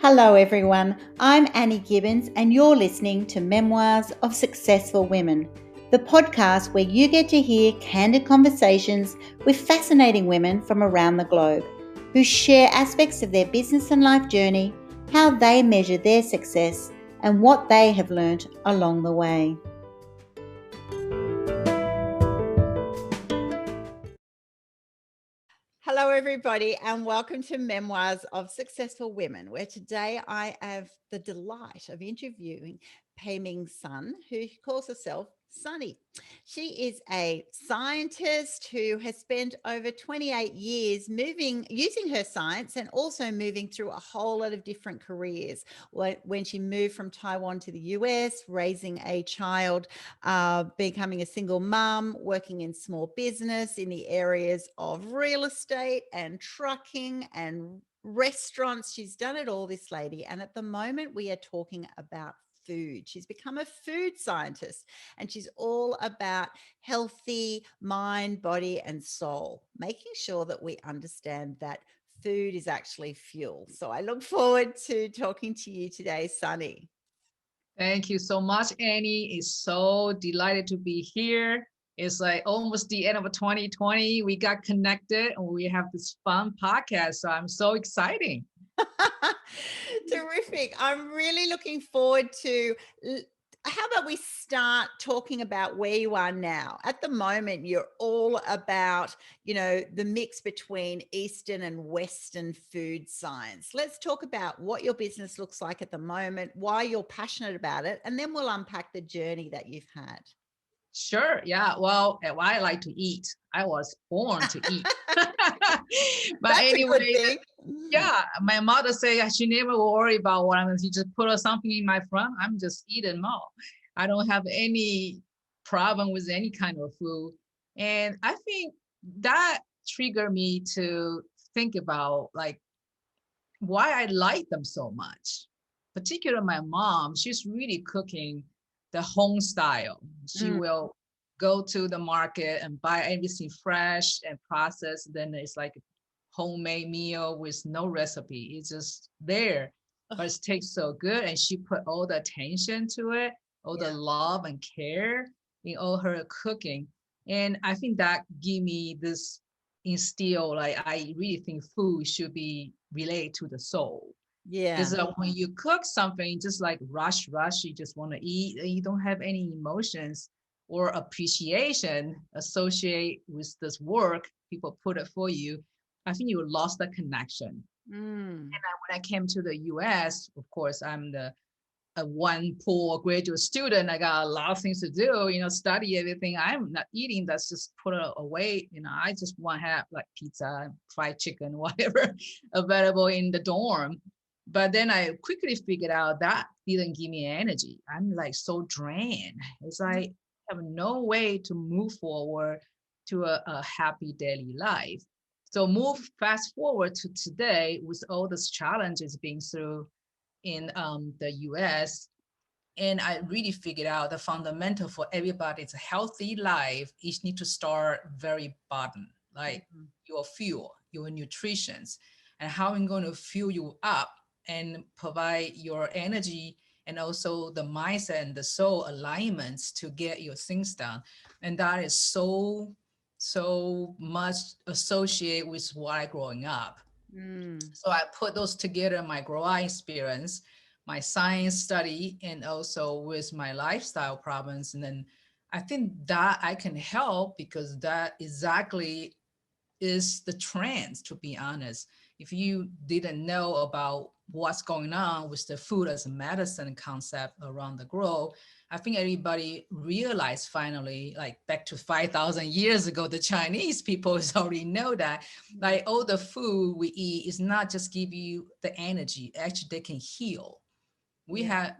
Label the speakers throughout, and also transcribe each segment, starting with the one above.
Speaker 1: Hello everyone, I'm Annie Gibbins and you're listening to Memoirs of Successful Women, the podcast where you get to hear candid conversations with fascinating women from around the globe who share aspects of their business and life journey, how they measure their success and what they have learnt along the way. Hello everybody and welcome to Memoirs of Successful Women, where today I have the delight of interviewing Pei-Ming Sun, who calls herself Sunny. She is a scientist who has spent over 28 years using her science and also moving through a whole lot of different careers. When she moved from Taiwan to the US, raising a child, becoming a single mum, working in small business in the areas of real estate and trucking and restaurants. She's done it all, this lady. And at the moment we are talking about food. She's become a food scientist and she's all about healthy mind, body, and soul, making sure that we understand that food is actually fuel. So I look forward to talking to you today, Sunny.
Speaker 2: Thank you so much, Annie. It's so delighted to be here. It's like almost the end of 2020. We got connected and we have this fun podcast. So I'm so excited.
Speaker 1: Terrific. I'm really looking forward to. How about we start talking about where you are now? At the moment, you're all about, the mix between Eastern and Western food science. Let's talk about what your business looks like at the moment, why you're passionate about it, and then we'll unpack the journey that you've had.
Speaker 2: Sure. Yeah. Well, I like to eat. I was born to eat. But
Speaker 1: That's
Speaker 2: anyway,
Speaker 1: a good thing.
Speaker 2: Yeah, my mother say she never worry about what I'm going to just put something in my front. I'm just eating more. I don't have any problem with any kind of food. And I think that triggered me to think about like why I like them so much. Particularly my mom, she's really cooking the home style. She will go to the market and buy everything fresh and processed. Then it's like a homemade meal with no recipe. It's just there, but it tastes so good. And she put all the attention to it, all the love and care in all her cooking. And I think that give me this instill, like I really think food should be related to the soul.
Speaker 1: Yeah.
Speaker 2: Because when you cook something, just like rush, you just want to eat, and you don't have any emotions or appreciation associated with this work, people put it for you. I think you lost the connection. And when I came to the US, of course, I'm a one poor graduate student. I got a lot of things to do, study everything. I'm not eating. That's just put it away. I just want to have like pizza, fried chicken, whatever available in the dorm. But then I quickly figured out that didn't give me energy. I'm like so drained. It's like I have no way to move forward to a happy daily life. So move fast forward to today with all these challenges being through in the US. And I really figured out the fundamental for everybody's healthy life is need to start very bottom, like your fuel, your nutrition, and how I'm going to fuel you up and provide your energy and also the mindset and the soul alignments to get your things done. And that is so much associated with what I growing up. So I put those together in my growing experience, my science study, and also with my lifestyle problems. And then I think that I can help because that exactly is the trends, to be honest. If you didn't know about what's going on with the food as a medicine concept around the globe, I think everybody realized finally, like back to 5,000 years ago, the Chinese people already know that like all the food we eat is not just give you the energy, actually they can heal. We have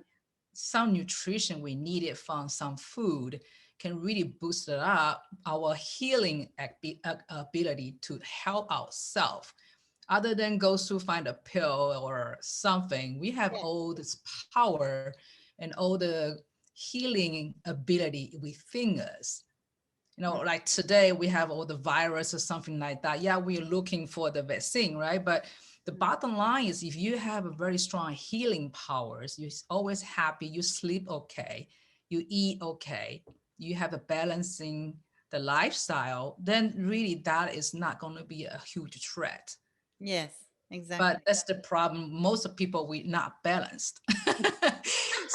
Speaker 2: some nutrition we needed from some food can really boost it up our healing ability to help ourselves. Other than go to find a pill or something, we have all this power and all the healing ability within us. Like today we have all the virus or something like that. Yeah, we're looking for the vaccine, right? But The bottom line is if you have a very strong healing powers, you're always happy, you sleep okay, you eat okay, you have a balancing the lifestyle, then really that is not going to be a huge threat.
Speaker 1: Yes, exactly.
Speaker 2: But that's the problem. Most of people, we not balanced.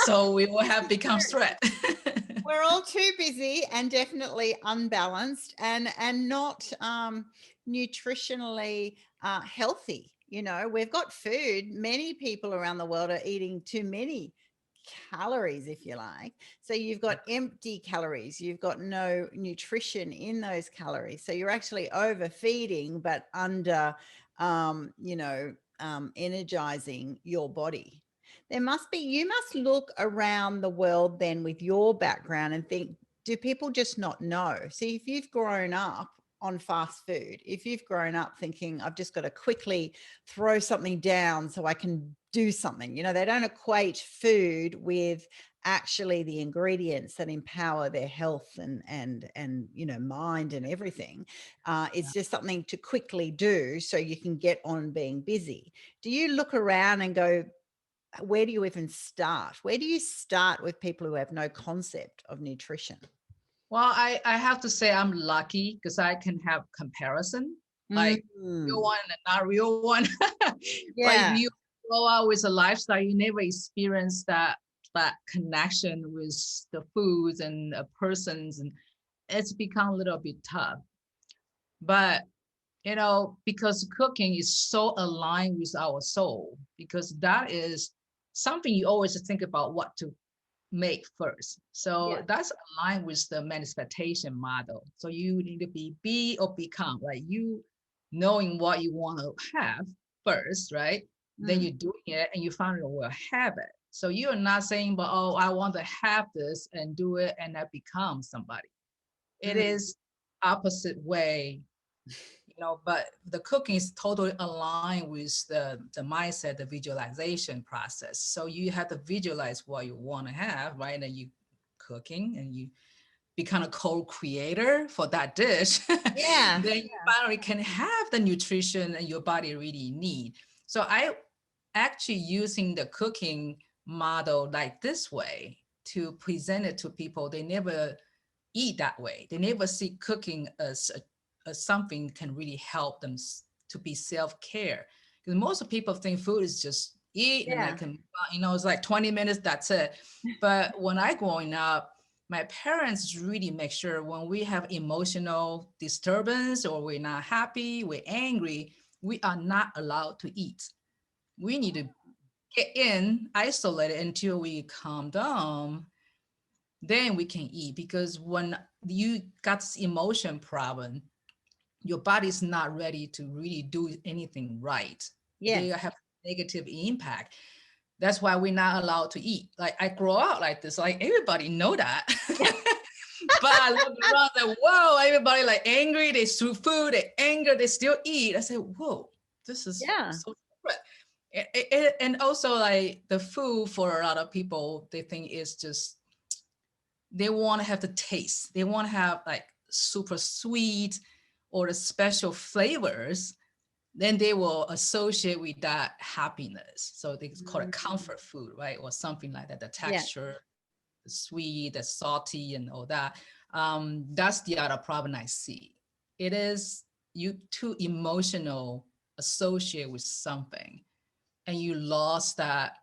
Speaker 2: So we will have become threat.
Speaker 1: We're all too busy and definitely unbalanced and not nutritionally healthy. You know, we've got food. Many people around the world are eating too many calories, if you like. So you've got empty calories. You've got no nutrition in those calories. So you're actually overfeeding, but under, energizing your body. You must look around the world then with your background and think, do people just not know? See, if you've grown up on fast food, if you've grown up thinking, I've just got to quickly throw something down so I can do something, they don't equate food with actually the ingredients that empower their health and mind and everything. It's just something to quickly do so you can get on being busy. Do you look around and go, where do you even start? Where do you start with people who have no concept of nutrition?
Speaker 2: Well, I have to say I'm lucky because I can have comparison, like real one and not real one. But if
Speaker 1: Yeah.
Speaker 2: you grow up with a lifestyle, you never experience that connection with the foods and the persons, and it's become a little bit tough. But because cooking is so aligned with our soul, because that is something you always think about what to make first. So
Speaker 1: Yeah.
Speaker 2: that's aligned with the manifestation model. So you need to be or become, like you knowing what you want to have first, right? Then you're doing it and you finally will have it. So you're not saying, but oh, I want to have this and do it and I become somebody. It is opposite way, but the cooking is totally aligned with the mindset, the visualization process. So you have to visualize what you want to have, right? And you cooking and you become a co-creator for that dish.
Speaker 1: Yeah.
Speaker 2: Then you finally can have the nutrition and your body really need. So I actually using the cooking model like this way to present it to people. They never eat that way. They never see cooking as something can really help them to be self-care. Because most people think food is just eat and I can, it's like 20 minutes, that's it. But when I growing up, my parents really make sure when we have emotional disturbance or we're not happy, we're angry, we are not allowed to eat. We need to get in, isolated until we calm down, then we can eat. Because when you got this emotion problem, your body's not ready to really do anything right. They
Speaker 1: Yes.
Speaker 2: have negative impact. That's why we're not allowed to eat. Like I grow up like this, like everybody know that. But I look around like, whoa, everybody like angry, they threw food, they anger, they still eat. I said, whoa, this is so different. And also like the food for a lot of people, they think is just, they want to have the taste. They want to have like super sweet or the special flavors. Then they will associate with that happiness. So they call it comfort food, right? Or something like that. The texture, the sweet, the salty, and all that. That's the other problem I see. It is you too emotional associate with something, and you lost that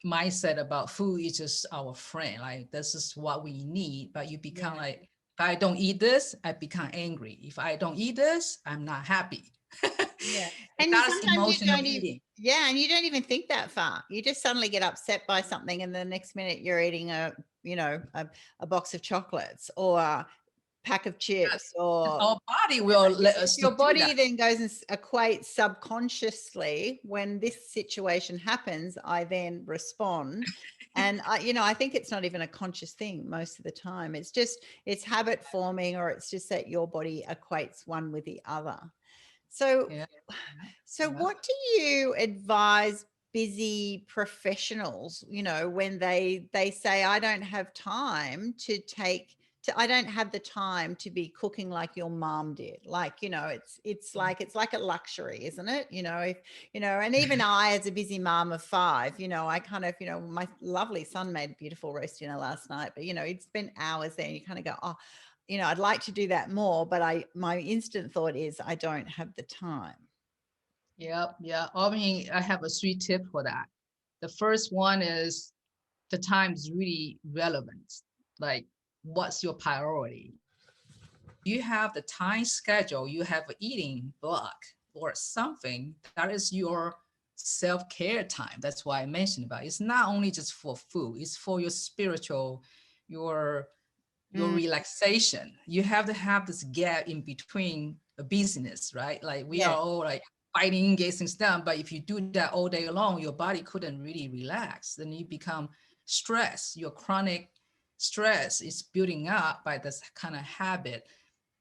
Speaker 2: mindset about food is just our friend. Like this is what we need, but you become like, if I don't eat this, I become angry. If I don't eat this, I'm not happy.
Speaker 1: Yeah.
Speaker 2: And
Speaker 1: And
Speaker 2: that's
Speaker 1: sometimes you
Speaker 2: emotional
Speaker 1: don't even,
Speaker 2: eating.
Speaker 1: and you don't even think that far. You just suddenly get upset by something and the next minute you're eating a box of chocolates or a pack of chips or
Speaker 2: Our body will let us to
Speaker 1: your
Speaker 2: do
Speaker 1: body
Speaker 2: that.
Speaker 1: then goes and equates subconsciously when this situation happens, I then respond. And I think it's not even a conscious thing most of the time. It's habit forming, or it's just that your body equates one with the other. So,
Speaker 2: Yeah.
Speaker 1: what do you advise busy professionals, when they say, I don't have time to take I don't have the time to be cooking like your mom did. Like, it's like a luxury, isn't it? If, and even I, as a busy mom of 5, I kind of, my lovely son made beautiful roast dinner last night, but, he'd spent hours there and you kind of go, oh, I'd like to do that more, but my instant thought is I don't have the time.
Speaker 2: Yeah, yeah. I mean, I have a 3 tip for that. The first one is the time is really relevant. Like, what's your priority? You have the time schedule, you have an eating block or something that is your self-care time. That's why I mentioned about it. It's not only just for food, it's for your spiritual, your relaxation. You have to have this gap in between a business, right? Like we are
Speaker 1: Yes.
Speaker 2: all like fighting, getting stuff. But if you do that all day long, your body couldn't really relax. Then you become stressed. Your chronic stress is building up by this kind of habit.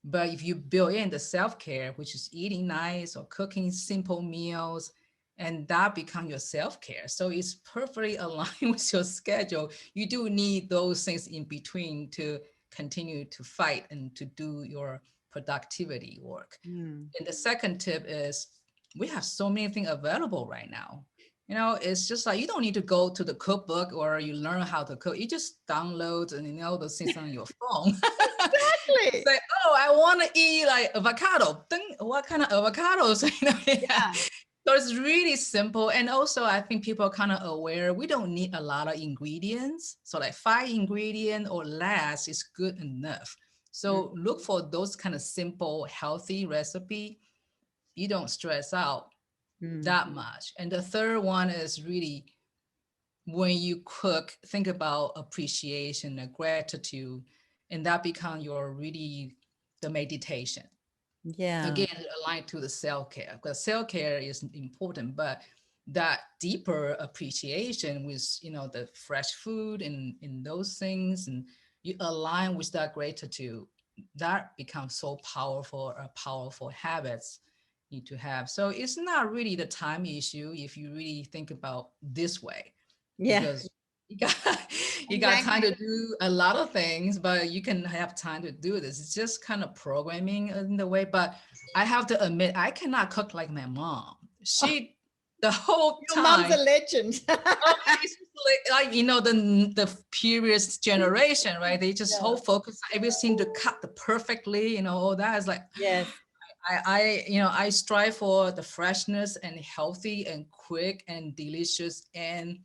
Speaker 2: But if you build in the self-care, which is eating nice or cooking simple meals, and that become your self-care. So it's perfectly aligned with your schedule. You do need those things in between to continue to fight and to do your productivity work. And the second tip is we have so many things available right now. It's just like you don't need to go to the cookbook or you learn how to cook. You just download and those things on your phone.
Speaker 1: Exactly.
Speaker 2: Say, oh, I want to eat like avocado. What kind of avocados?
Speaker 1: Yeah.
Speaker 2: So it's really simple. And also I think people are kind of aware we don't need a lot of ingredients. So like 5 ingredients or less is good enough. So look for those kind of simple, healthy recipe. You don't stress out that much. And the third one is really when you cook, think about appreciation and gratitude, and that become your really the meditation.
Speaker 1: Yeah.
Speaker 2: Again, aligned to the self-care, because self-care is important, but that deeper appreciation with the fresh food and in those things, and you align with that gratitude, that becomes so powerful, powerful habits need to have. So it's not really the time issue if you really think about this way,
Speaker 1: Yeah.
Speaker 2: because you got time to do a lot of things, but you can have time to do this. It's just kind of programming in the way. But I have to admit, I cannot cook like my mom. She the whole
Speaker 1: Your mom's a
Speaker 2: time.
Speaker 1: legend.
Speaker 2: Oh, it's like the previous generation, right? They just whole focus on everything to cut the perfectly, all that is like.
Speaker 1: Yes.
Speaker 2: I strive for the freshness and healthy and quick and delicious and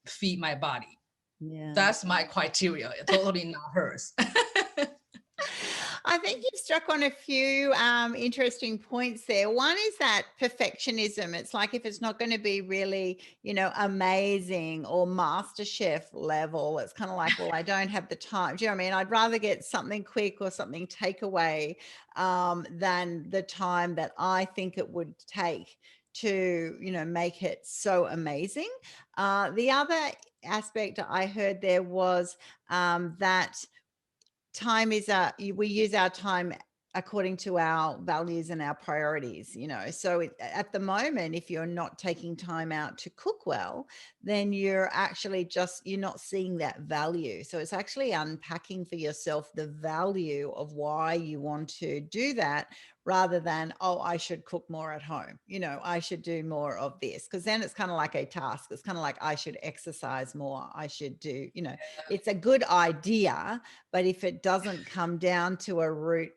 Speaker 2: feed my body.
Speaker 1: Yeah.
Speaker 2: That's my criteria, totally not hers.
Speaker 1: I think you struck on a few interesting points there. One is that perfectionism. It's like if it's not going to be really, amazing or MasterChef level, it's kind of like, well, I don't have the time. Do you know what I mean? I'd rather get something quick or something takeaway than the time that I think it would take to, make it so amazing. The other aspect I heard there was that time is we use our time according to our values and our priorities, so at the moment, if you're not taking time out to cook well, then you're not seeing that value. So it's actually unpacking for yourself the value of why you want to do that, rather than, oh, I should cook more at home, I should do more of this, because then it's kind of like a task. It's kind of like I should exercise more, I should do, it's a good idea, but if it doesn't come down to a root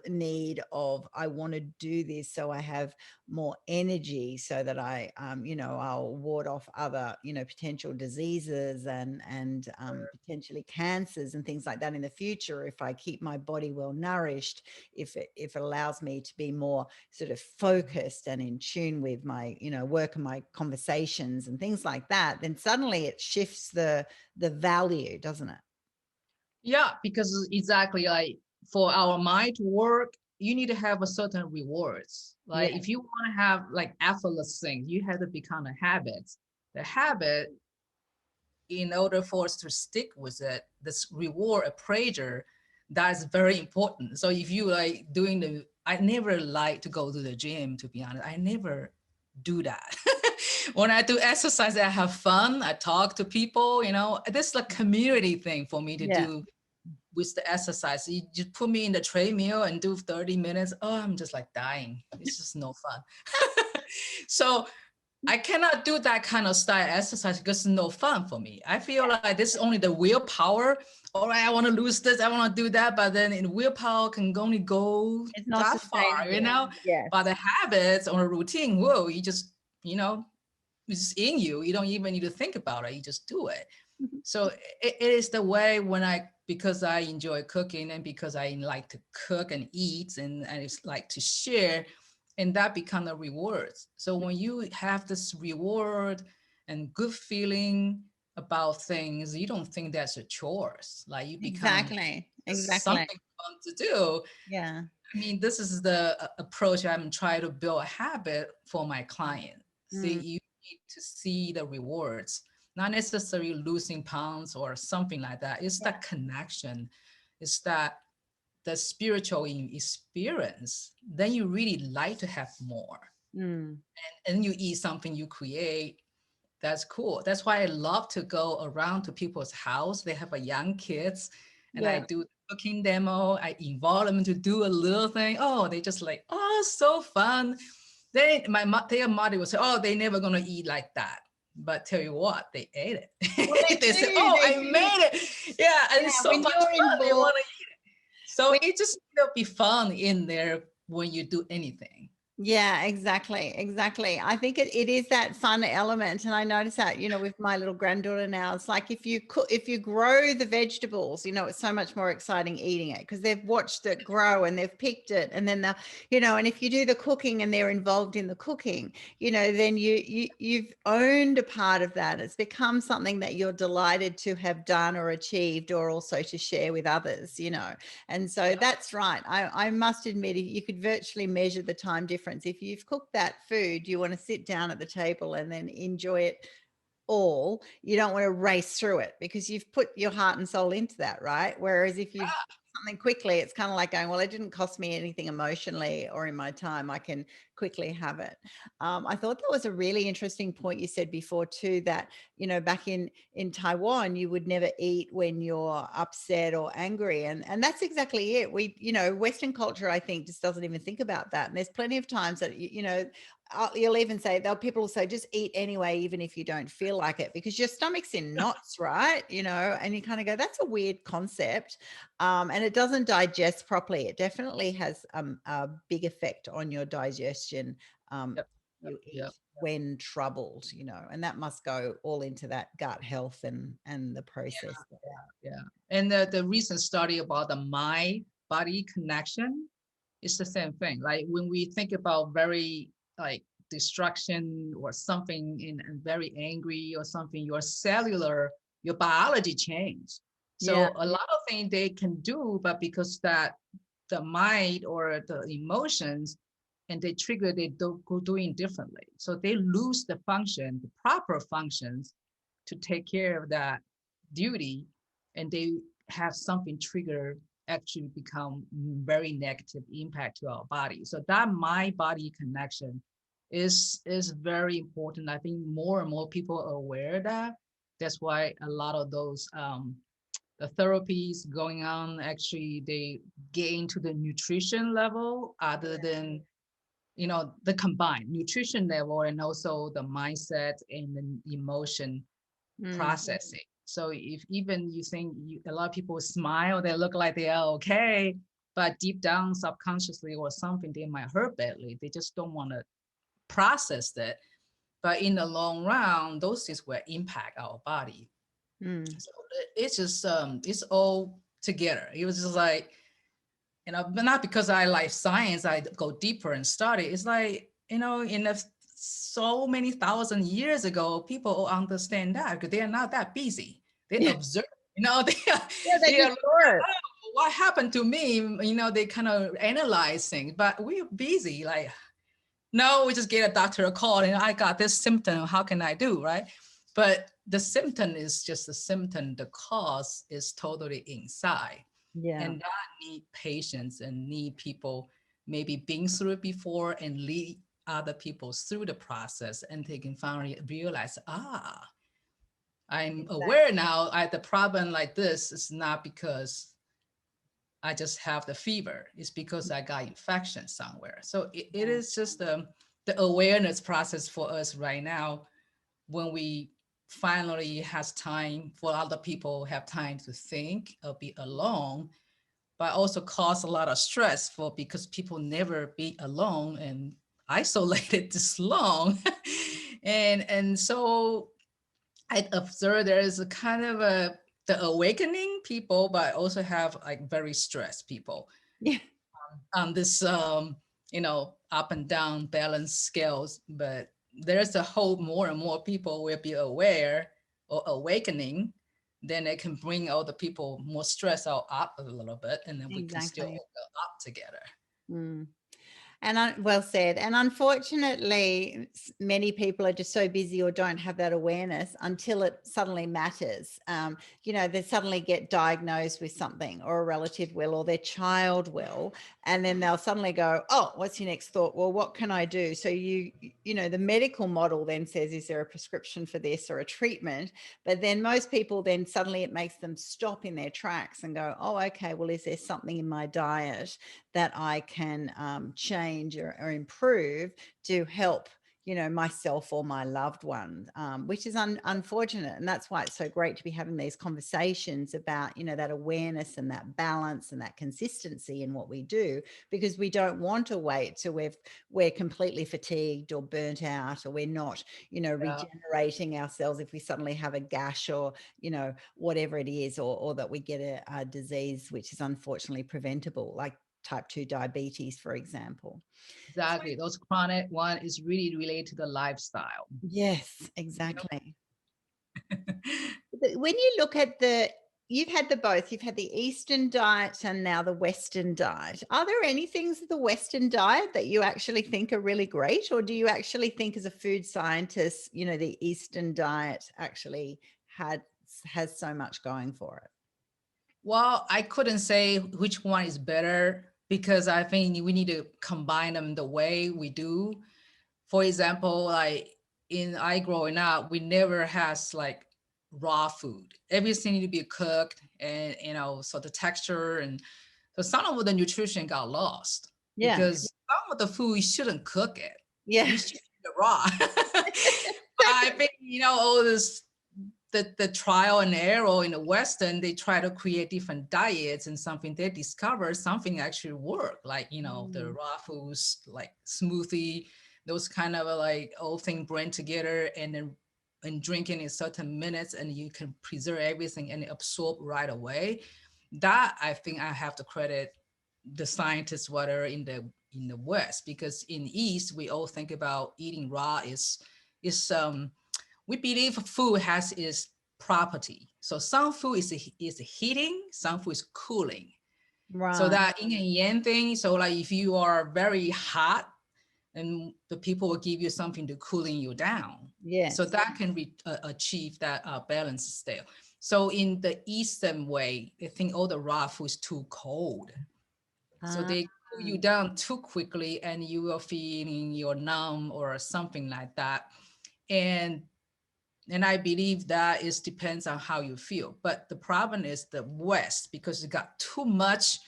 Speaker 1: need of, I want to do this so I have more energy, so that I'll ward off other potential diseases and potentially cancers and things like that in the future, if I keep my body well nourished, if it allows me to be more sort of focused and in tune with my work and my conversations and things like that, then suddenly it shifts the value, doesn't it?
Speaker 2: Yeah, because exactly like for our mind to work, you need to have a certain rewards.
Speaker 1: Yeah.
Speaker 2: Like if you want to have like effortless things, you have to become a habit. The habit, in order for us to stick with it, this reward appraiser, that is very important. So if you like I never like to go to the gym, to be honest. I never do that. When I do exercise, I have fun. I talk to people, this is a community thing for me to do with the exercise, you just put me in the treadmill and do 30 minutes. Oh, I'm just like dying. It's just no fun. So I cannot do that kind of style exercise because it's no fun for me. I feel like this is only the willpower. All right, I want to lose this, I want to do that, but then in willpower can only go
Speaker 1: It's not
Speaker 2: that far, you
Speaker 1: sustainable.
Speaker 2: know.
Speaker 1: Yes.
Speaker 2: But the habits or a routine, whoa, you just, you know, it's in you. You don't even need to think about it. You just do it. So it is the way when because I enjoy cooking and because I like to cook and eat and I just like to share, and that become a reward. So when you have this reward and good feeling about things, you don't think that's a chores. Like you become
Speaker 1: Exactly.
Speaker 2: something fun to do.
Speaker 1: Yeah.
Speaker 2: I mean, this is the approach I'm trying to build a habit for my client. See,
Speaker 1: Mm.
Speaker 2: you need to see the rewards, not necessarily losing pounds or something like that. It's that connection. It's that the spiritual experience. Then you really like to have more.
Speaker 1: Mm.
Speaker 2: And you eat something you create. That's cool. That's why I love to go around to people's house. They have a young kids and I
Speaker 1: Yeah.
Speaker 2: do cooking demo. I involve them to do a little thing. Oh, they just like, oh, so fun. They, their mother will say, oh, they never gonna eat like that. But tell you what, they ate
Speaker 1: Well,
Speaker 2: it.
Speaker 1: they
Speaker 2: They said,
Speaker 1: do.
Speaker 2: oh,
Speaker 1: They
Speaker 2: I
Speaker 1: do.
Speaker 2: made it. Yeah, and
Speaker 1: Yeah.
Speaker 2: it's so
Speaker 1: When
Speaker 2: much
Speaker 1: you're
Speaker 2: fun. They
Speaker 1: involved,
Speaker 2: want to eat it. So
Speaker 1: when
Speaker 2: it just will be fun in there when you do anything.
Speaker 1: Yeah, exactly. Exactly. I think it is that fun element. And I notice that, with my little granddaughter now, it's like if you cook, if you grow the vegetables, it's so much more exciting eating it because they've watched it grow and they've picked it. And then and if you do the cooking and they're involved in the cooking, then you've owned a part of that. It's become something that you're delighted to have done or achieved or also to share with others. And so that's right. I must admit, you could virtually measure the time difference. If you've cooked that food, you want to sit down at the table and then enjoy it all. You don't want to race through it because you've put your heart and soul into that, right? Whereas if you've something quickly, it's kind of like going, well, it didn't cost me anything emotionally or in my time. I can quickly have it. I thought that was a really interesting point you said before too, that, back in Taiwan, you would never eat when you're upset or angry. And that's exactly it. We, Western culture, I think, just doesn't even think about that. And there's plenty of times that, you'll even say, people will say, just eat anyway, even if you don't feel like it, because your stomach's in knots, right? And you kind of go, that's a weird concept. And it doesn't digest properly. It definitely has a big effect on your digestion.
Speaker 2: Yep.
Speaker 1: You eat
Speaker 2: Yep.
Speaker 1: when troubled, and that must go all into that gut health and the process.
Speaker 2: Yeah. And the recent study about the mind body connection is the same thing. Like when we think about very like destruction or something and very angry or something, your cellular, your biology change.
Speaker 1: Yeah.
Speaker 2: So a lot of things they can do, but because that the mind or the emotions and they trigger, they don't go doing differently. So they lose the function, the proper functions to take care of that duty, and they have something trigger actually become very negative impact to our body. So that mind body connection is very important. I think more and more people are aware of that. That's why a lot of those the therapies going on, actually they get into the nutrition level other than the combined nutrition level and also the mindset and the emotion processing. So if even you think a lot of people smile, they look like they are okay, but deep down subconsciously or something, they might hurt badly. They just don't want to process that. But in the long run, those things will impact our body. So it's just it's all together. It was just like, but not because I like science, I go deeper and study. It's like, so many thousand years ago, people understand that because they are not that busy. They
Speaker 1: Yeah.
Speaker 2: observe,
Speaker 1: Yeah, they
Speaker 2: they are
Speaker 1: just
Speaker 2: like,
Speaker 1: saw it.
Speaker 2: oh, what happened to me? They kind of analyze things, but we're busy. Like, no, we just get a doctor a call and I got this symptom. How can I do, right? But the symptom is just a symptom. The cause is totally inside.
Speaker 1: Yeah.
Speaker 2: And that need patience and need people maybe being through it before and lead other people through the process, and they can finally realize, I'm
Speaker 1: Exactly.
Speaker 2: aware now. The problem like this is not because I just have the fever. It's because I got infection somewhere. So it is just the awareness process for us right now when we finally has time for other people have time to think or be alone, but also cause a lot of stress for because people never be alone and isolated this long. And so I observe there is a kind of a the awakening people, but also have like very stressed people
Speaker 1: Yeah.
Speaker 2: on this up and down balance scales. But there's a hope more and more people will be aware or awakening, then it can bring all the people more stress out up a little bit, and then we can still
Speaker 1: Exactly.
Speaker 2: all go up together.
Speaker 1: Mm. And well said. And unfortunately, many people are just so busy or don't have that awareness until it suddenly matters. They suddenly get diagnosed with something, or a relative will, or their child will, and then they'll suddenly go, "Oh, what's your next thought? Well, what can I do?" So the medical model then says, "Is there a prescription for this or a treatment?" But then most people then suddenly it makes them stop in their tracks and go, "Oh, okay. Well, is there something in my diet that I can change or improve to help, myself or my loved one," which is unfortunate. And that's why it's so great to be having these conversations about, that awareness and that balance and that consistency in what we do, because we don't want to wait till we're completely fatigued or burnt out, or we're not,
Speaker 2: Yeah,
Speaker 1: regenerating ourselves if we suddenly have a gash, or, whatever it is, or that we get a disease which is unfortunately preventable, like type 2 diabetes, for example. So,
Speaker 2: exactly. Those chronic one is really related to the lifestyle.
Speaker 1: yes, exactly. But when you look at you've had you've had the Eastern diet and now the Western diet. Are there any things of the Western diet that you actually think are really great? Or do you actually think, as a food scientist, the Eastern diet actually has so much going for it?
Speaker 2: Well, I couldn't say which one is better because I think we need to combine them the way we do. For example, like in I growing up, we never has like raw food. Everything need to be cooked, and so the texture and so some of the nutrition got lost
Speaker 1: Yeah.
Speaker 2: because some of the food you shouldn't cook it.
Speaker 1: Yeah.
Speaker 2: You should eat it raw. But I
Speaker 1: Exactly.
Speaker 2: think all this the trial and error in the Western, they try to create different diets, and something they discover something actually work, like the
Speaker 1: Mm,
Speaker 2: raw foods like smoothie, those kind of like all thing blend together and then and drinking in certain minutes, and you can preserve everything and absorb right away. That I think I have to credit the scientists what are in the West, because in East we all think about eating raw is we believe food has its property. So some food is heating, some food is cooling. So
Speaker 1: right.
Speaker 2: that yin and yang thing. So like if you are very hot, and the people will give you something to cooling you down. So
Speaker 1: Yes.
Speaker 2: that can achieve that balance state. So in the Eastern way, I think all the raw food is too cold. So
Speaker 1: Ah,
Speaker 2: they cool you down too quickly and you will feeling you're numb or something like that. And and I believe that is depends on how you feel. But the problem is the West, because it got too much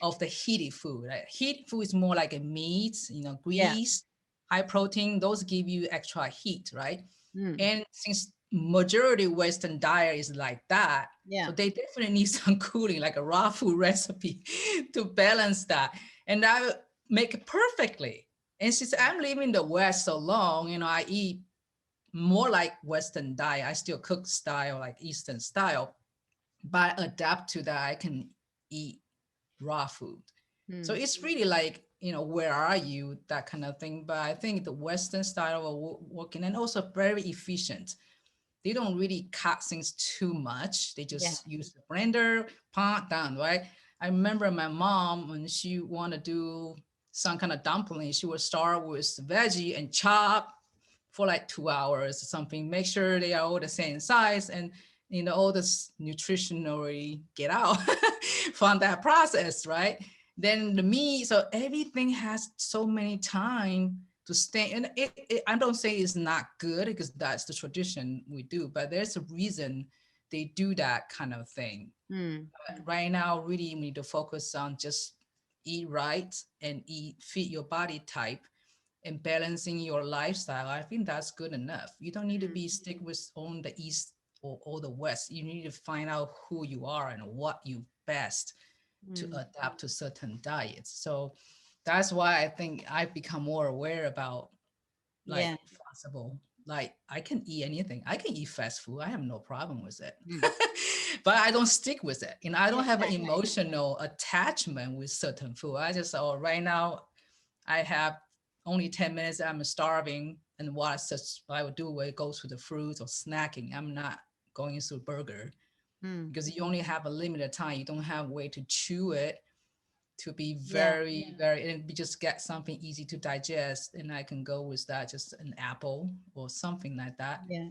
Speaker 2: of the heaty food. Right? Heat food is more like a meat,
Speaker 1: yeah.
Speaker 2: grease, high protein. Those give you extra heat, right?
Speaker 1: Mm,
Speaker 2: And since majority Western diet is like that, so
Speaker 1: yeah.
Speaker 2: they definitely need some cooling, like a raw food recipe to balance that. And that make it perfectly. And since I'm living in the West so long, I eat more like Western diet. I still cook style like Eastern style, but adapt to that. I can eat raw food. So
Speaker 1: Mm,
Speaker 2: it's really like, where are you? That kind of thing. But I think the Western style of working and also very efficient. They don't really cut things too much. They
Speaker 1: yeah.
Speaker 2: just use the blender, pot down, right? I remember my mom when she want to do some kind of dumpling, she would start with veggie and chop for like 2 hours or something. Make sure they are all the same size, and all this nutritionally get out from that process, right? Then the meat, so everything has so many time to stay. And I don't say it's not good because that's the tradition we do, but there's a reason they do that kind of thing.
Speaker 1: Mm.
Speaker 2: But right now, really you need to focus on just eat right and fit your body type and balancing your lifestyle. I think that's good enough. You don't need to be stick with on the east or the west. You need to find out who you are and what you best to adapt to certain diets. So that's why I think I've become more aware about like
Speaker 1: Yeah.
Speaker 2: possible, like I can eat anything. I can eat fast food. I have no problem with it.
Speaker 1: Mm.
Speaker 2: But I don't stick with it. And I don't have an
Speaker 1: Yeah.
Speaker 2: emotional attachment with certain food. I just, oh, right now I have only 10 minutes. I'm starving. And what I would do is go to the fruits or snacking. I'm not going to burger
Speaker 1: Mm.
Speaker 2: because you only have a limited time. You don't have a way to chew it to be
Speaker 1: Yeah.
Speaker 2: very, and just get something easy to digest. And I can go with that, just an apple or something like that.
Speaker 1: Yeah.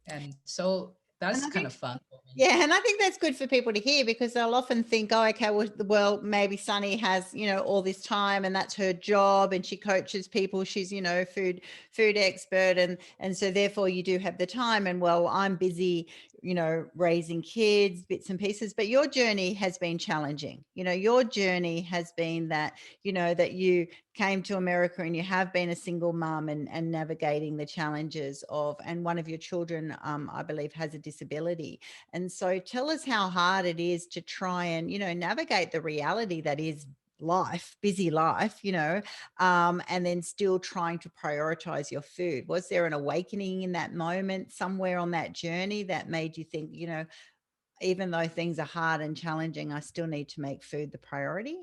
Speaker 2: And so that's
Speaker 1: And I
Speaker 2: kind
Speaker 1: think
Speaker 2: of fun for me.
Speaker 1: Yeah, and I think that's good for people to hear because they'll often think, oh, okay, well, maybe Sunny has, all this time and that's her job and she coaches people. She's, food expert and so therefore you do have the time. And well, I'm busy, raising kids, bits and pieces. But your journey has been challenging. Your journey has been that, that you came to America and you have been a single mom and navigating the challenges of, and one of your children, I believe, has a disability. And so tell us how hard it is to try and, navigate the reality that is life, busy life, and then still trying to prioritize your food. Was there an awakening in that moment somewhere on that journey that made you think, even though things are hard and challenging, I still need to make food the priority?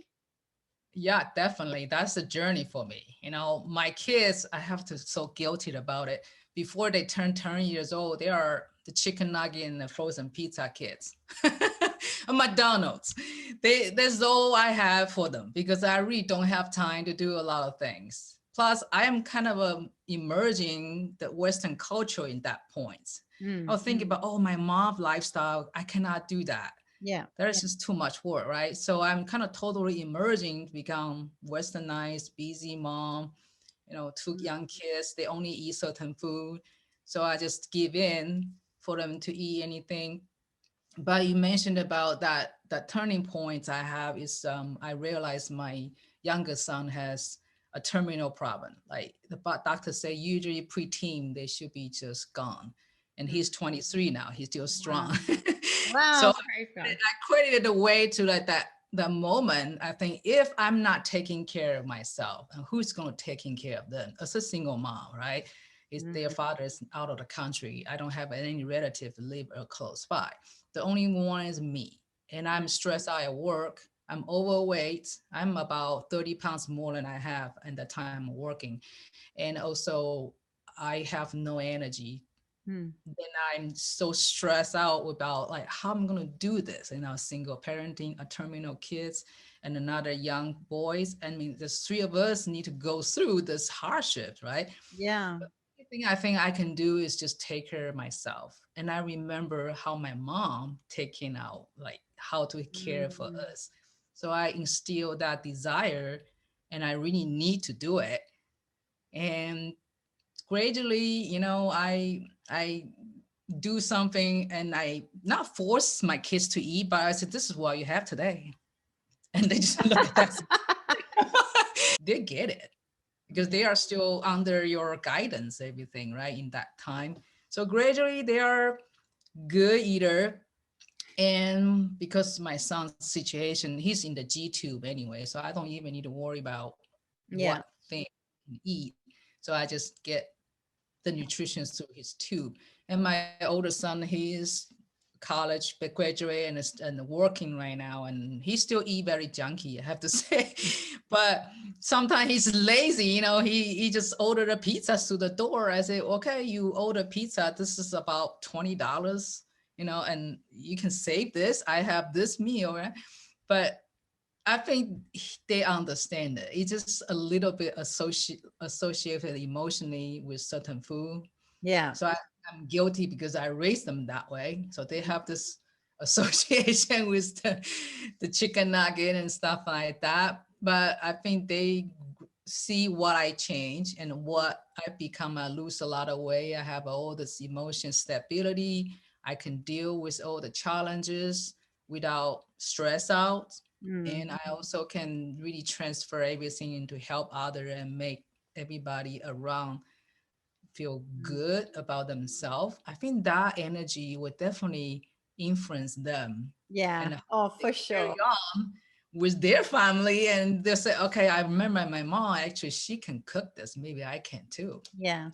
Speaker 2: Yeah, definitely. That's a journey for me. My kids, I have to so guilty about it. Before they turn 10 years old, they are the chicken nugget and the frozen pizza kids. McDonald's. That's all I have for them because I really don't have time to do a lot of things. Plus, I am kind of emerging the Western culture in that point. I was thinking about, oh, my mom lifestyle, I cannot do that.
Speaker 1: Yeah.
Speaker 2: There's just too much work, right? So I'm kind of totally emerging to become westernized, busy mom, two young kids, they only eat certain food. So I just give in for them to eat anything. But you mentioned about that turning point I have is I realized my youngest son has a terminal problem. Like the doctors say, usually preteen, they should be just gone. And he's 23 now, he's still strong. So
Speaker 1: Wow. Praise God.
Speaker 2: I credited the way to like the moment. I think if I'm not taking care of myself, and who's going to taking care of them? As a single mom, right? Their father is out of the country. I don't have any relative live close by. The only one is me, and I'm stressed out at work. I'm overweight. I'm about 30 pounds more than I have in the time I'm working, and also I have no energy. Then I'm so stressed out about like how I'm gonna do this. Single parenting, a terminal kids, and another young boys. I mean, there's three of us need to go through this hardship, right?
Speaker 1: Yeah.
Speaker 2: But the thing I think I can do is just take care of myself. And I remember how my mom taking out like how to care for us. So I instill that desire, and I really need to do it. And gradually, I do something and I not force my kids to eat, but I said, this is what you have today. And they just look at that. They get it because they are still under your guidance, everything, right? In that time. So gradually they are good eater. And because my son's situation, he's in the G tube anyway. So I don't even need to worry about
Speaker 1: Yeah.
Speaker 2: what thing he can eat. So I just get the nutrition through his tube. And my older son, he's college, but graduate and working right now, and he still eat very junky, I have to say. But sometimes he's lazy, he just ordered a pizza to the door. I say, okay, you order pizza. This is about $20, and you can save this. I have this meal, right? But I think they understand it. It's just a little bit associated emotionally with certain food.
Speaker 1: Yeah.
Speaker 2: So I'm guilty because I raised them that way. So they have this association with the chicken nugget and stuff like that. But I think they see what I change and what I become. I lose a lot of weight. I have all this emotion stability. I can deal with all the challenges without stress out.
Speaker 1: Mm.
Speaker 2: And I also can really transfer everything into help other and make everybody around feel good about themselves. I think that energy would definitely influence them
Speaker 1: Yeah.
Speaker 2: and how
Speaker 1: Oh,
Speaker 2: they
Speaker 1: for
Speaker 2: carry
Speaker 1: sure.
Speaker 2: on with their family. And they'll say, okay, I remember my mom, actually, she can cook this. Maybe I can too.
Speaker 1: Yeah.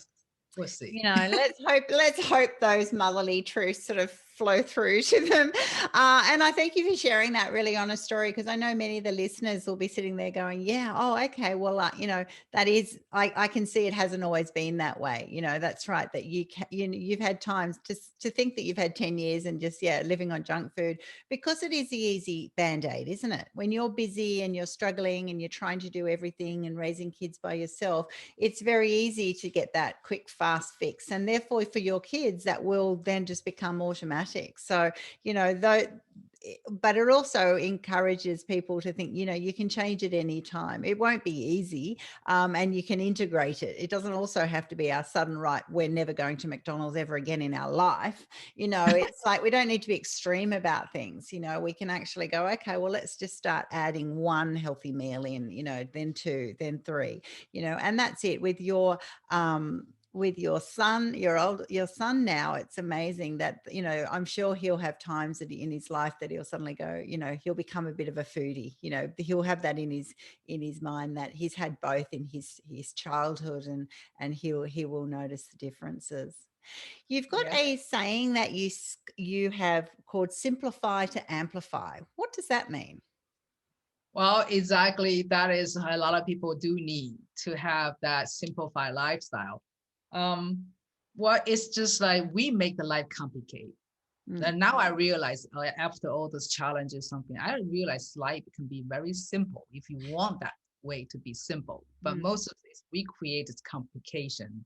Speaker 2: We'll see.
Speaker 1: You know, let's hope those motherly truths sort of flow through to them. And I thank you for sharing that really honest story, because I know many of the listeners will be sitting there going, yeah, oh, okay, well, that is, I can see it hasn't always been that way. That's right, that you've had times to think that you've had 10 years and just, yeah, living on junk food, because it is the easy band-aid, isn't it? When you're busy and you're struggling and you're trying to do everything and raising kids by yourself, it's very easy to get that quick, fast fix. And therefore, for your kids, that will then just become automatic. So, though, but it also encourages people to think, you can change it any time. It won't be easy, and you can integrate it. It doesn't also have to be our sudden, right, we're never going to McDonald's ever again in our life. It's like we don't need to be extreme about things. We can actually go, okay, well, let's just start adding one healthy meal in, then two, then three, and that's it. With your son, your son now, it's amazing that, I'm sure he'll have times that in his life that he'll suddenly go, he'll become a bit of a foodie. He'll have that in his mind, that he's had both in his childhood, and he will notice the differences. You've got
Speaker 2: Yes.
Speaker 1: a saying that you have called simplify to amplify. What does that mean?
Speaker 2: Well, exactly. That is a lot of people do need to have that simplified lifestyle. Um, well, it's just like we make the life complicated.
Speaker 1: Mm,
Speaker 2: And now I realize, after all those challenges, something I realize life can be very simple if you want that way to be simple. But
Speaker 1: mm,
Speaker 2: most of this, we create this complication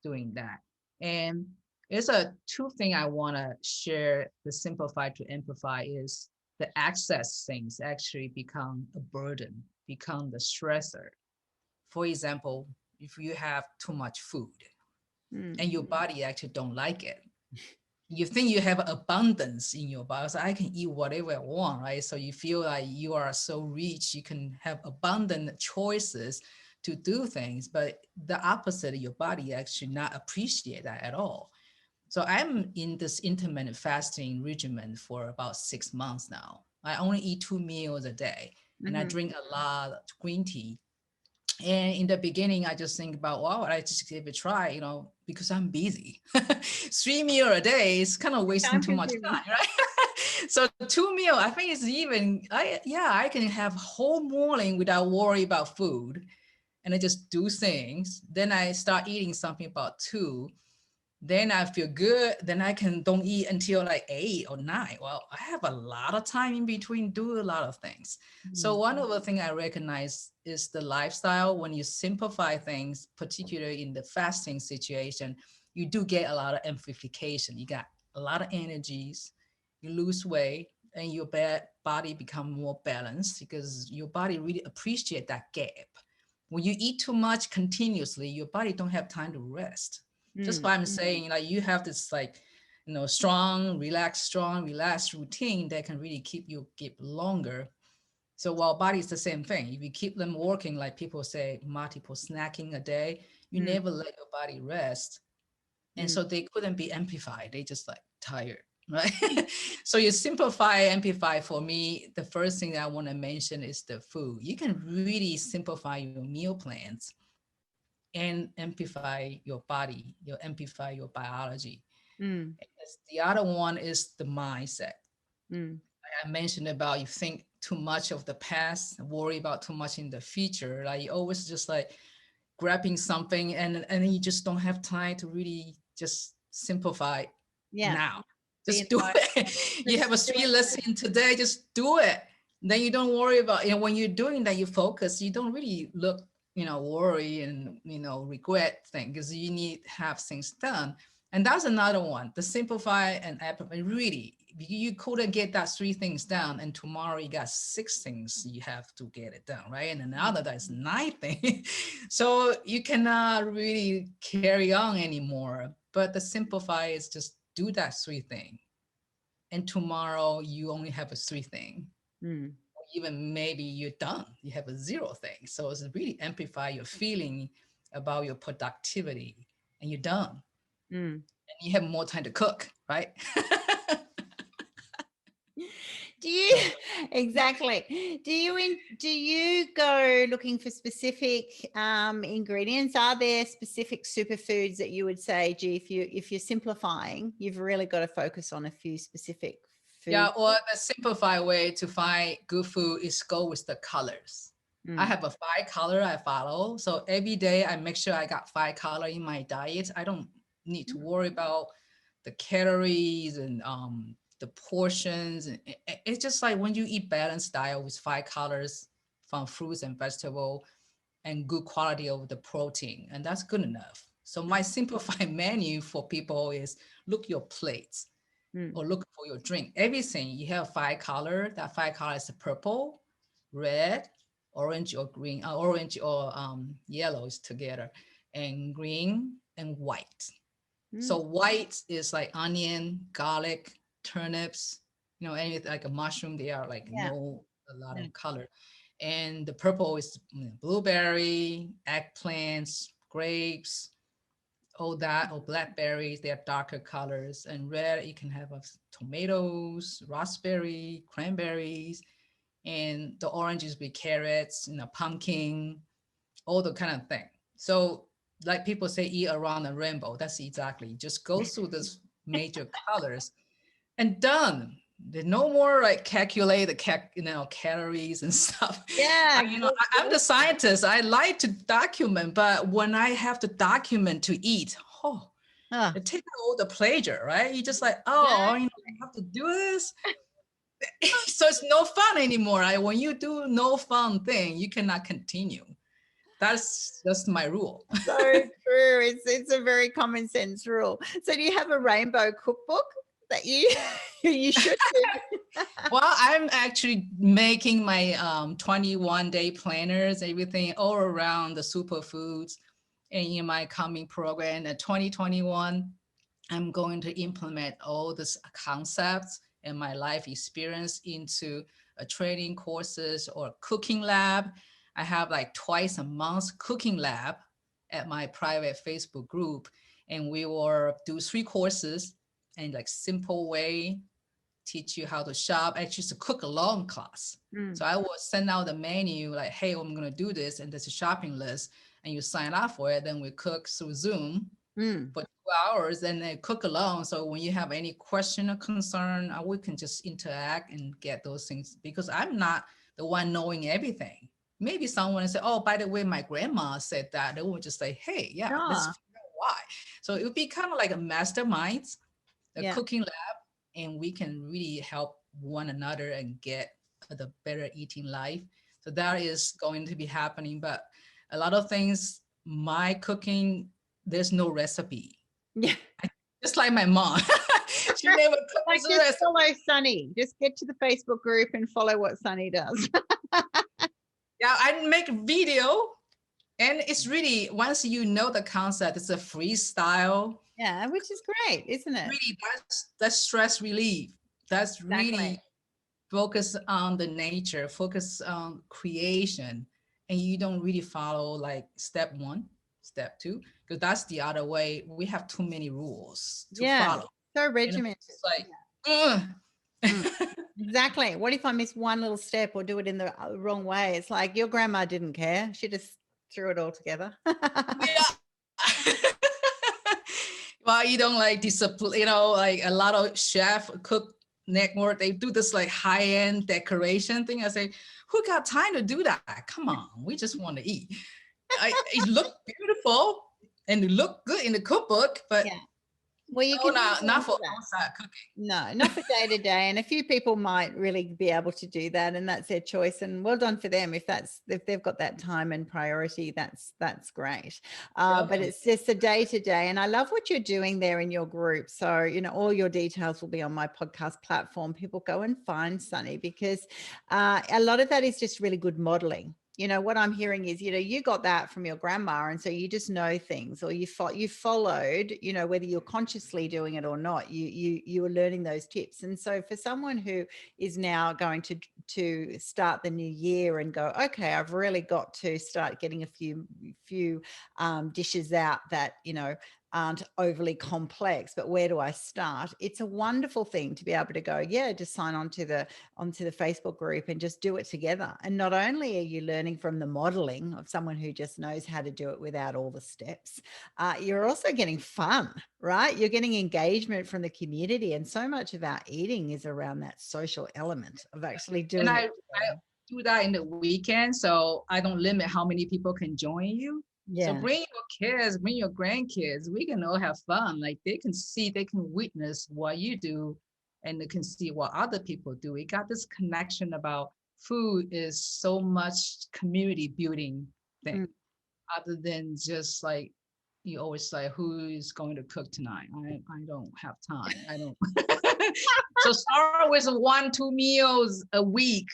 Speaker 2: doing that. And there's a two thing I want to share. The simplify to amplify is the access things actually become a burden, become the stressor. For example, if you have too much food
Speaker 1: mm,
Speaker 2: and your body actually don't like it, you think you have abundance in your body. So I can eat whatever I want, right? So you feel like you are so rich, you can have abundant choices to do things, but the opposite, your body actually not appreciate that at all. So I'm in this intermittent fasting regimen for about 6 months now. I only eat 2 meals a day, and I
Speaker 1: mhm.
Speaker 2: drink a lot of green tea. And in the beginning, I just think about, wow, I just give it a try, because I'm busy. 3 meals a day is kind of wasting
Speaker 1: Time
Speaker 2: too much
Speaker 1: consuming.
Speaker 2: time, right? So 2 meals, I think it's even, I can have whole morning without worry about food, and I just do things. Then I start eating something about 2. Then I feel good. Then I can don't eat until like 8 or 9. Well, I have a lot of time in between, do a lot of things. So
Speaker 1: Mm,
Speaker 2: one of the things I recognize is the lifestyle. When you simplify things, particularly in the fasting situation, you do get a lot of amplification. You got a lot of energies, you lose weight, and your body become more balanced because your body really appreciate that gap. When you eat too much continuously, your body don't have time to rest. That's
Speaker 1: mm,
Speaker 2: why I'm saying, like, you have this like, strong, relaxed routine that can really keep you keep longer. So while body is the same thing, if you keep them working, like people say, multiple snacking a day, you
Speaker 1: mm,
Speaker 2: never let your body rest. And
Speaker 1: mm.
Speaker 2: so they couldn't be amplified. They just like tired, right? So you simplify, amplify. For me, the first thing that I want to mention is the food. You can really simplify your meal plans and amplify your body, you amplify your biology.
Speaker 1: Mm,
Speaker 2: The other one is the mindset.
Speaker 1: mm,
Speaker 2: Like I mentioned about you think too much of the past, worry about too much in the future. Like you always just like grabbing something and you just don't have time to really just simplify
Speaker 1: yeah.
Speaker 2: now.
Speaker 1: Be in
Speaker 2: Just do
Speaker 1: the
Speaker 2: it. You
Speaker 1: moment.
Speaker 2: have a
Speaker 1: Just do
Speaker 2: sweet
Speaker 1: it.
Speaker 2: lesson today, just do it. Then you don't worry about, when you're doing that, you focus, you don't really look, worry and, regret things because you need to have things done. And that's another one, the simplify and amplify. Really, you couldn't get that 3 things down, and tomorrow you got 6 things you have to get it done, right? And another that's 9 things. So you cannot really carry on anymore. But the simplify is just do that 3 thing, and tomorrow you only have a 3 thing. Even maybe you're done, you have a 0 thing. So it's really amplify your feeling about your productivity, and you're done. And you have more time to cook, right?
Speaker 1: Do you exactly? Do you go looking for specific ingredients? Are there specific superfoods that you would say, gee, if you're simplifying, you've really got to focus on a few specific foods?
Speaker 2: Yeah, or the simplified way to find good food is go with the colors. I have a 5 color I follow. So every day I make sure I got 5 color in my diet. I don't need to worry about the calories and the portions. And it's just like when you eat balanced diet with 5 colors from fruits and vegetable and good quality of the protein, and that's good enough. So my simplified menu for people is look your plates. Or look for your drink. Everything you have 5 color. That 5 color is purple, red, orange or green, orange or yellows together, and green and white. So white is like onion, garlic, turnips, anything like a mushroom. They are like a lot of color. And the purple is blueberry, eggplants, grapes, all that, or blackberries, they are darker colors. And red, you can have tomatoes, raspberry, cranberries, and the oranges be carrots, pumpkin, all the kind of thing. So like people say, eat around the rainbow. That's exactly, just go through this major colors and done. There's no more like calculate the calories and stuff.
Speaker 1: Yeah,
Speaker 2: I'm the scientist. I like to document, but when I have to document to eat, it takes all the pleasure, right? You just like, I have to do this. So it's no fun anymore. Right? When you do no fun thing, you cannot continue. That's my rule.
Speaker 1: So true. It's a very common sense rule. So do you have a rainbow cookbook that you should do?
Speaker 2: Well, I'm actually making my 21-day planners, everything all around the superfoods. And in my coming program in 2021, I'm going to implement all these concepts and my life experience into a training courses or cooking lab. I have like twice a month cooking lab at my private Facebook group. And we will do 3 courses in like simple way, teach you how to shop. Actually, it's a cook along class. So I will send out the menu like, hey, I'm going to do this. And there's a shopping list and you sign up for it. Then we cook through Zoom for 2 hours and then cook along. So when you have any question or concern, we can just interact and get those things, because I'm not the one knowing everything. Maybe someone will say, oh, by the way, my grandma said that. They will just say, hey, let's figure out why. So it would be kind of like a mastermind, a cooking lab, and we can really help one another and get the better eating life. So that is going to be happening. But a lot of things, my cooking, there's no recipe.
Speaker 1: Yeah.
Speaker 2: Just like my mom. She never cooked
Speaker 1: like just follow Sunny. Just get to the Facebook group and follow what Sunny does.
Speaker 2: Yeah, I make a video, and it's really, once you know the concept, it's a freestyle.
Speaker 1: Yeah, which is great, isn't it?
Speaker 2: Really, that's stress relief. That's really focus on the nature, focus on creation, and you don't really follow like step 1, step 2, because that's the other way. We have too many rules to follow.
Speaker 1: So regimented.
Speaker 2: It's like,
Speaker 1: Exactly. What if I miss one little step or do it in the wrong way? It's like your grandma didn't care. She just threw it all together.
Speaker 2: Well, you don't like discipline, like a lot of chef cook network, they do this like high-end decoration thing. I say, who got time to do that? Come on, we just want to eat. It look beautiful and it look good in the cookbook, but
Speaker 1: well, you can
Speaker 2: not for outside cooking.
Speaker 1: No, not for day to day. And a few people might really be able to do that, and that's their choice. And well done for them if they've got that time and priority. That's great. But it's just a day to day. And I love what you're doing there in your group. So all your details will be on my podcast platform. People go and find Sunny, because a lot of that is just really good modeling. What I'm hearing is, you got that from your grandma. And so you just know things, or you followed, whether you're consciously doing it or not, you were learning those tips. And so for someone who is now going to start the new year and go, okay, I've really got to start getting a few dishes out that, aren't overly complex, but where do I start? It's a wonderful thing to be able to go, yeah, just sign on to the Facebook group and just do it together. And not only are you learning from the modeling of someone who just knows how to do it without all the steps, you're also getting fun, right? You're getting engagement from the community. And so much of our eating is around that social element of actually
Speaker 2: And
Speaker 1: doing
Speaker 2: I
Speaker 1: it.
Speaker 2: do that in the weekend, so I don't limit how many people can join you. So
Speaker 1: Yeah.
Speaker 2: bring your kids, bring your grandkids. We can all have fun. Like they can see, they can witness what you do, and they can see what other people do. We got this connection about food is so much community building thing,
Speaker 1: Mm.
Speaker 2: other than just like you always say, who is going to cook tonight? I don't have time. I don't. So start with 1-2 meals a week,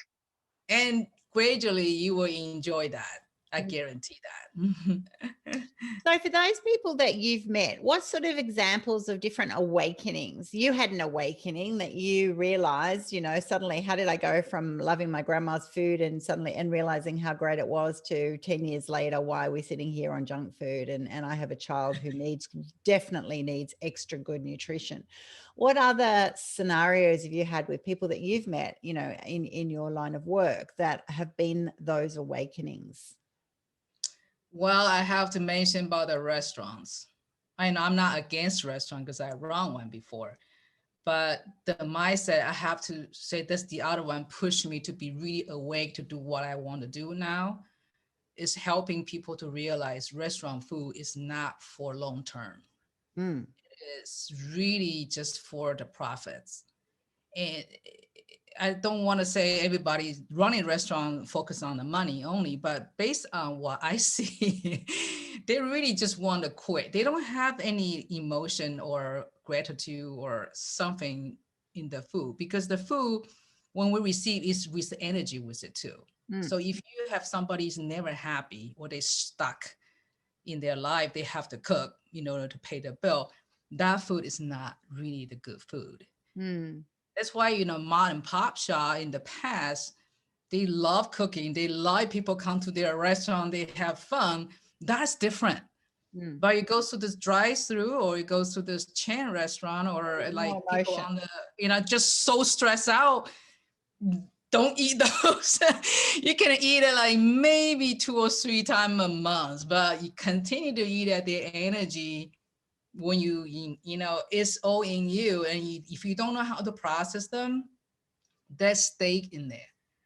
Speaker 2: and gradually you will enjoy that. I guarantee that.
Speaker 1: So for those people that you've met, what sort of examples of different awakenings? You had an awakening that you realized, suddenly, how did I go from loving my grandma's food and suddenly and realizing how great it was to 10 years later, why we're sitting here on junk food and I have a child who definitely needs extra good nutrition. What other scenarios have you had with people that you've met, in your line of work that have been those awakenings?
Speaker 2: Well, I have to mention about the restaurants. I know I'm not against restaurant because I run one before, but the mindset I have to say that's the other one pushed me to be really awake to do what I want to do now is helping people to realize restaurant food is not for long term.
Speaker 1: Mm.
Speaker 2: It's really just for the profits. And I don't want to say everybody running restaurant focus on the money only, but based on what I see, they really just want to quit. They don't have any emotion or gratitude or something in the food, because the food, when we receive, is with energy with it too.
Speaker 1: Mm.
Speaker 2: So if you have somebody who's never happy or they stuck in their life, they have to cook in order to pay the bill, that food is not really the good food.
Speaker 1: Mm.
Speaker 2: That's why, mom and pop shop in the past, they love cooking. They like people come to their restaurant, they have fun. That's different.
Speaker 1: Mm.
Speaker 2: But it goes to this drive-through or it goes to this chain restaurant or like
Speaker 1: More
Speaker 2: people
Speaker 1: emotion.
Speaker 2: on the, just so stressed out. Don't eat those. You can eat it like maybe 2 or 3 times a month, but you continue to eat at their energy when it's all in you. And if you don't know how to process them, there's stake in there.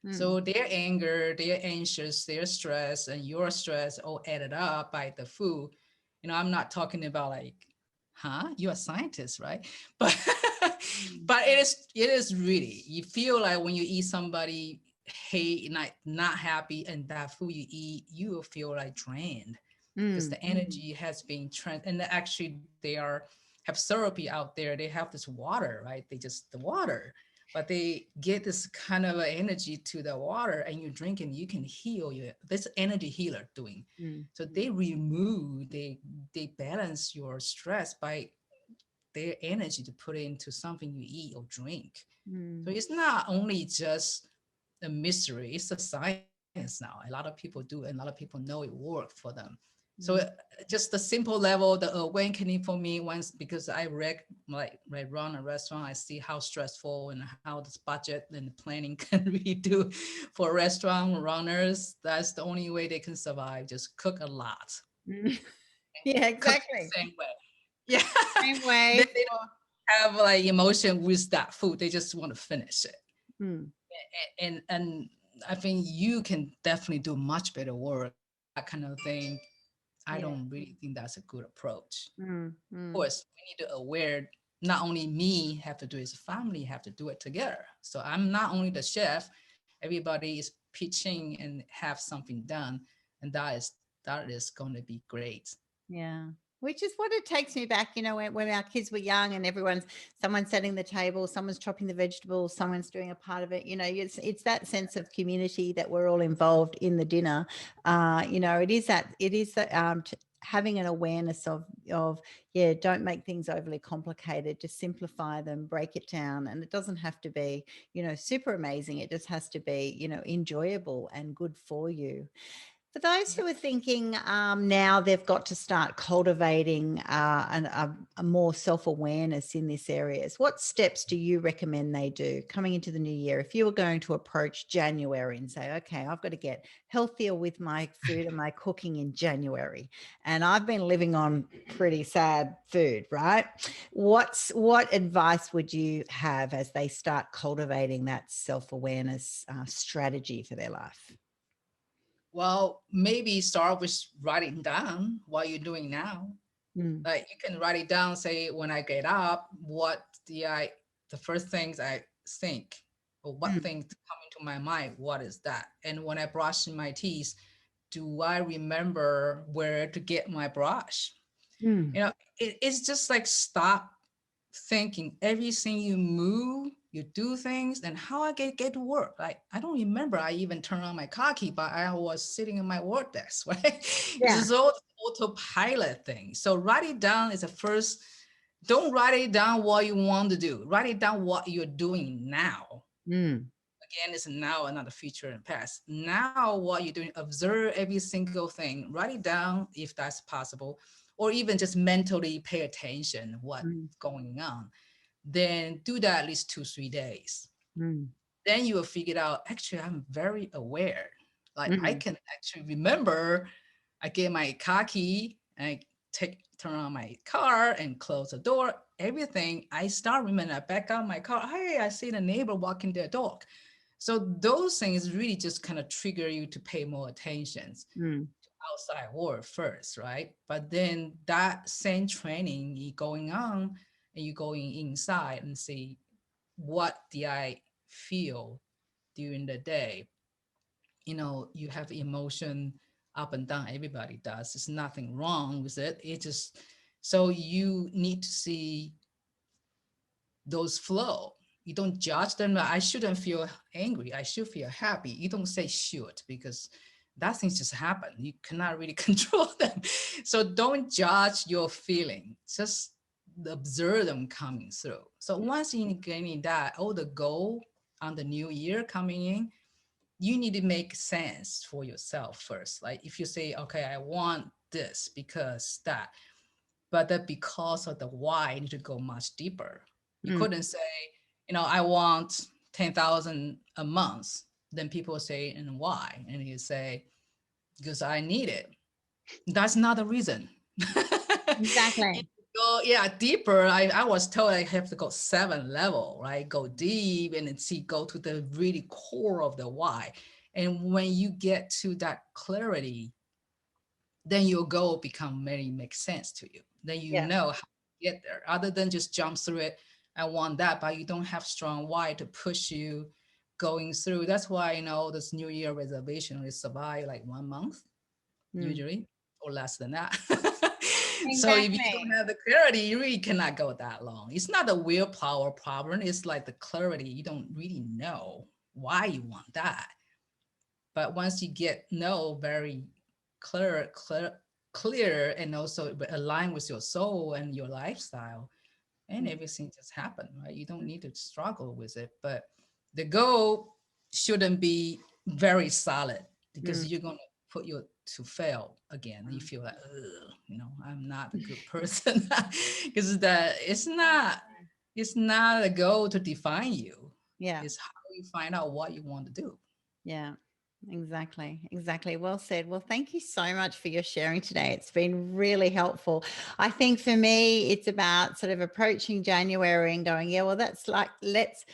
Speaker 1: Mm.
Speaker 2: So their anger, their anxious, their stress, and your stress all added up by the food. I'm not talking about like, you're a scientist, right? But but it is really, you feel like when you eat somebody hate, not happy, and that food you eat, you will feel like drained because
Speaker 1: Mm.
Speaker 2: the energy has been and actually they have therapy out there. They have this water, right? The water, but they get this kind of energy to the water, and you drink and you can heal your, this energy healer doing.
Speaker 1: Mm.
Speaker 2: So they balance your stress by their energy to put it into something you eat or drink.
Speaker 1: Mm.
Speaker 2: So it's not only just a mystery, it's a science now. A lot of people do, and a lot of people know it worked for them. So
Speaker 1: Mm.
Speaker 2: just the simple level, the awakening for me once, because I run a restaurant, I see how stressful and how this budget and the planning can really do for restaurant runners. That's the only way they can survive. Just cook a lot.
Speaker 1: Mm. Yeah,
Speaker 2: Cook
Speaker 1: exactly.
Speaker 2: the same way. Yeah.
Speaker 1: Same way.
Speaker 2: They don't have like emotion with that food. They just want to finish it.
Speaker 1: Mm.
Speaker 2: And I think you can definitely do much better work. That kind of thing, I
Speaker 1: Yeah.
Speaker 2: don't really think that's a good approach.
Speaker 1: Mm.
Speaker 2: Of
Speaker 1: Mm.
Speaker 2: course, we need to aware, not only me have to do it, as a family have to do it together. So I'm not only the chef, everybody is pitching and have something done, and that is going to be great.
Speaker 1: Yeah. Which is what it takes me back, when our kids were young and someone's setting the table, someone's chopping the vegetables, someone's doing a part of it. It's that sense of community that we're all involved in the dinner. Having an awareness of, yeah, don't make things overly complicated, just simplify them, break it down. And it doesn't have to be, super amazing. It just has to be, enjoyable and good for you. For those who are thinking now they've got to start cultivating a more self-awareness in this areas, what steps do you recommend they do coming into the new year? If you were going to approach January and say, okay, I've got to get healthier with my food and my cooking in January, and I've been living on pretty sad food, right? What advice would you have as they start cultivating that self-awareness strategy for their life?
Speaker 2: Well, maybe start with writing down what you're doing now.
Speaker 1: Mm,
Speaker 2: Like you can write it down, say when I get up, what the first things I think, or what
Speaker 1: mm,
Speaker 2: things come into my mind, what is that? And when I brush my teeth, do I remember where to get my brush?
Speaker 1: mm.
Speaker 2: It's just like stop thinking everything you move, you do things, and how I get to work. Like I don't remember I even turned on my car key, but I was sitting in my work desk, right? This
Speaker 1: Yeah.
Speaker 2: is all autopilot thing. So write it down is the first. Don't write it down what you want to do. Write it down what you're doing now.
Speaker 1: Mm,
Speaker 2: Again, it's now, another future and past. Now, what you're doing, observe every single thing. Write it down if that's possible, or even just mentally pay attention what's
Speaker 1: mm,
Speaker 2: going on. Then do that at least 2, 3 days.
Speaker 1: mm,
Speaker 2: Then you will figure out, actually, I'm very aware. Like I
Speaker 1: mm,
Speaker 2: can actually remember I get my car key and I turn on my car and close the door. Everything I start remembering, I back out my car. Hey, I see the neighbor walking their dog. So those things really just kind of trigger you to pay more attention
Speaker 1: mm,
Speaker 2: outside world first, right? But then that same training you going on and you going inside and see what did I feel during the day. You have emotion up and down. Everybody does. There's nothing wrong with it. It just so you need to see those flow. You don't judge them. I shouldn't feel angry. I should feel happy. You don't say should because that things just happen. You cannot really control them. So don't judge your feeling. Just observe them coming through. So once you getting that, the goal on the new year coming in, you need to make sense for yourself first. Like if you say, okay, I want this because that, but that because of the why, you need to go much deeper. You
Speaker 1: mm.
Speaker 2: couldn't say, I want 10,000 a month. Then people say, and why? And you say, because I need it. That's not the reason.
Speaker 1: Exactly.
Speaker 2: Go deeper. I was told I have to go 7 level, right? Go deep and then go to the really core of the why. And when you get to that clarity, then your goal become very make sense to you. Then you
Speaker 1: Yeah.
Speaker 2: know how to get there, other than just jump through it. I want that, but you don't have strong why to push you going through. That's why this New Year resolution will survive like 1 month
Speaker 1: Mm.
Speaker 2: usually, or less than that. So if you don't
Speaker 1: Exactly.
Speaker 2: have the clarity, you really cannot go that long. It's not a willpower problem. It's like the clarity. You don't really know why you want that. But once you get know very clear, and also align with your soul and your lifestyle, and
Speaker 1: Mm,
Speaker 2: everything just happen, right? You don't need to struggle with it. But the goal shouldn't be very solid
Speaker 1: mm,
Speaker 2: because you're gonna put you to fail again. You feel like, I'm not a good person because that it's not a goal to define you.
Speaker 1: yeah.
Speaker 2: It's how you find out what you want to do.
Speaker 1: Yeah. Exactly. Exactly. Well said. Well, thank you so much for your sharing today. It's been really helpful. I think for me, it's about sort of approaching January and going, yeah, well, that's like, let's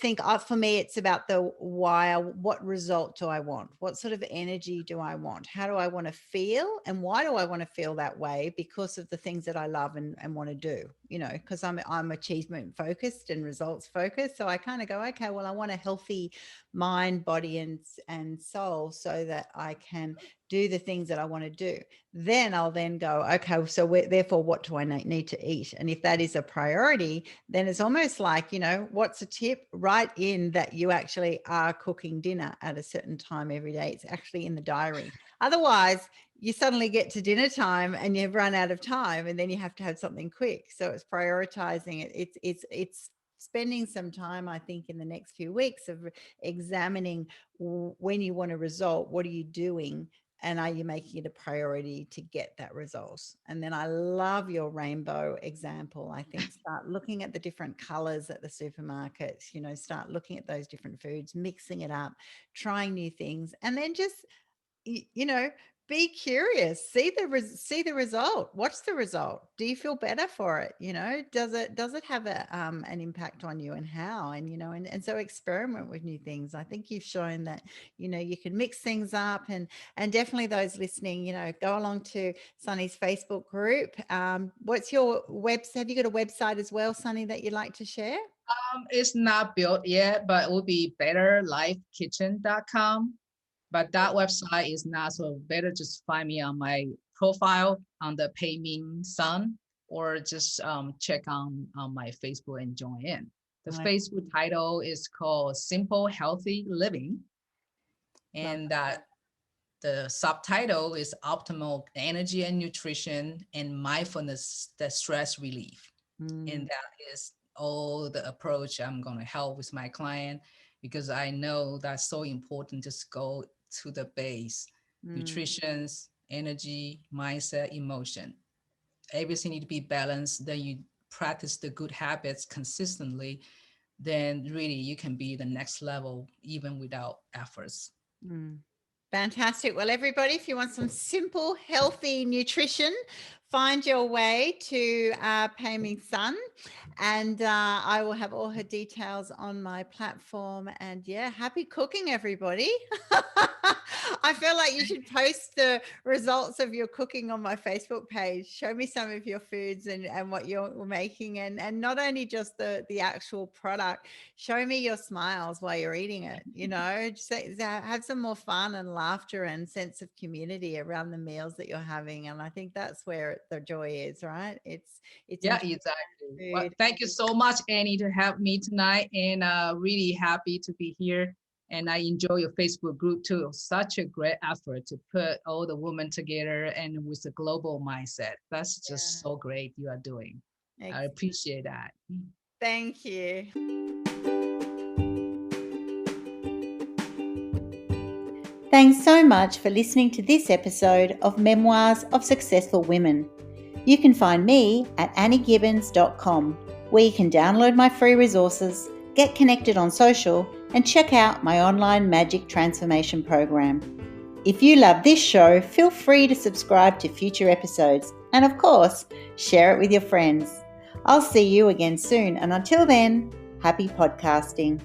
Speaker 1: think for me, it's about the why, what result do I want? What sort of energy do I want? How do I want to feel? And why do I want to feel that way? Because of the things that I love and want to do, because I'm achievement focused and results focused. So I kind of go, okay, well, I want a healthy mind, body, and soul so that I can do the things that I want to do. Then I'll then go, okay, so therefore, what do I need to eat? And if that is a priority, then it's almost like, what's a tip? Write in that you actually are cooking dinner at a certain time every day. It's actually in the diary. Otherwise, you suddenly get to dinner time and you've run out of time, and then you have to have something quick. So it's prioritizing it. It's spending some time, I think, in the next few weeks of examining when you want a result, what are you doing? And are you making it a priority to get that result? And then I love your rainbow example. I think start looking at the different colors at the supermarkets, start looking at those different foods, mixing it up, trying new things, and then just, be curious, see the result. What's the result? Do you feel better for it? Does it have an impact on you, and how? And and so experiment with new things. I think you've shown that you can mix things up, and definitely those listening, go along to Sunny's Facebook group. What's your website? Have you got a website as well, Sunny, that you'd like to share?
Speaker 2: It's not built yet, but it will be betterlifekitchen.com. But that website is not, so better just find me on my profile on the Pei-Ming Sun, or just check on my Facebook and join in. The Facebook title is called Simple Healthy Living. And the subtitle is Optimal Energy and Nutrition and Mindfulness, the Stress Relief. And that is all the approach I'm going to help with my client, because I know that's so important. Just go to the base, nutrition, energy, mindset, emotion. Everything need to be balanced. Then you practice the good habits consistently, then really you can be the next level even without efforts.
Speaker 1: Fantastic. Well, everybody, if you want some simple, healthy nutrition, find your way to Pei-Ming Sun, and I will have all her details on my platform. And happy cooking, everybody. I feel like you should post the results of your cooking on my Facebook page. Show me some of your foods and what you're making, and not only just the actual product. Show me your smiles while you're eating it. Just have some more fun and laughter and sense of community around the meals that you're having. And I think that's where the joy is, right? It's
Speaker 2: exactly. Well, thank you so much, Annie, to have me tonight, and really happy to be here. And I enjoy your Facebook group too. Such a great effort to put all the women together and with a global mindset. That's just so great you are doing. Excellent. I appreciate that.
Speaker 1: Thank you. Thanks so much for listening to this episode of Memoirs of Successful Women. You can find me at anniegibbins.com, where you can download my free resources, get connected on social, and check out my online magic transformation program. If you love this show, feel free to subscribe to future episodes, and of course, share it with your friends. I'll see you again soon, and until then, happy podcasting.